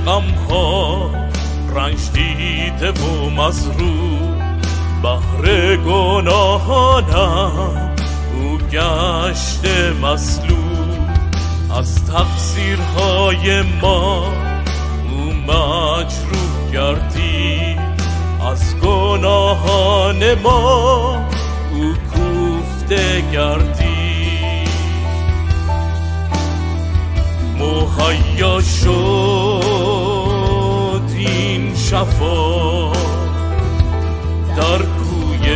غمها رنج دیده و مضروب، بهر گناهانم او گشته مصلوب. از تقصیرهای ما او مجروح گردید، از گناهان ما او کوفته گردید. مهیا شد این شفا در کوی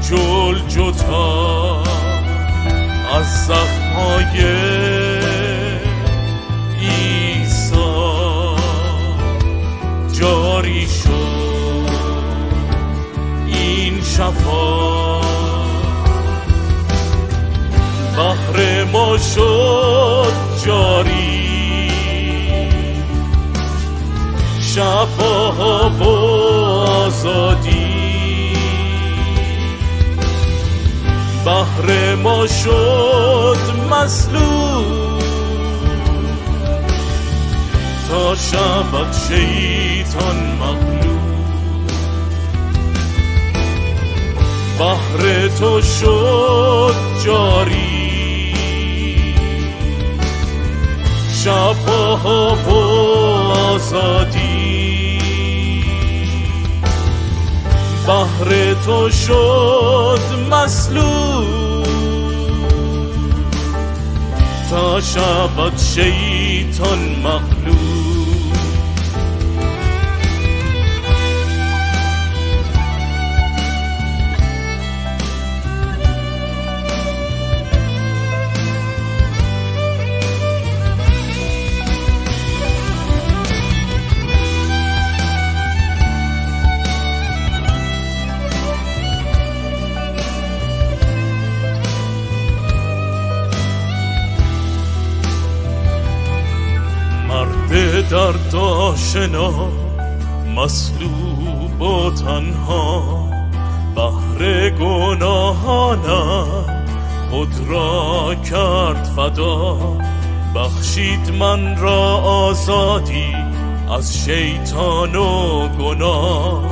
جلجتا، از زخمهای عیسی جاری شد این شفا. بحر ما شد جاری، شفاها و آزادی. بحر ما شد مسلوب تا شود شیطان مغلوب. بحر تو شد جاری، شفاها و آزادی. بحر تو شد مسلوب تا شود شیطان مغلوب. مرد درد آشنا مصلوب و تنها، بهر گناهانم خود را کرد فدا. بخشید من را آزادی از شیطان و گناه،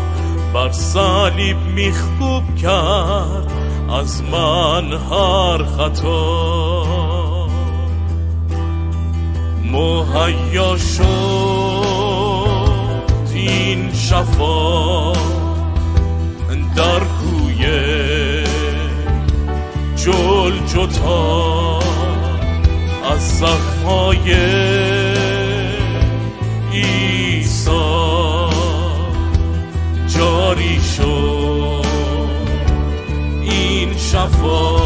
بر صلیب میخکوب کرد از من هر خطا. مهیا شد این شفا در کوی جلجتا، از زخمهای عیسی جاری شد این شفا.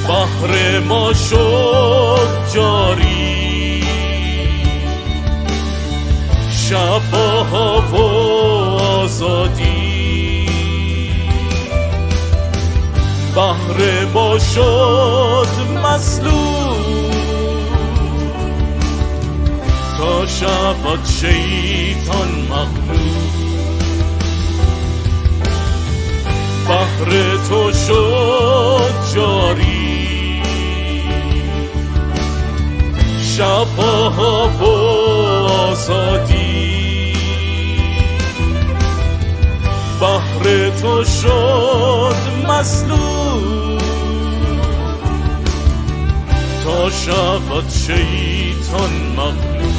بحر ما شد جاری، شفاها و آزادی. بحر ما شد مسلوب تا شود شیطان مغلوب. بحر تو شد جاری، شفاها و آزادی. بحر تو شد مسلوب تا شود شیطان مغلوب.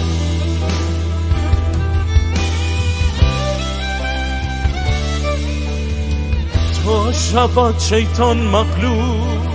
تا شود شیطان مغلوب.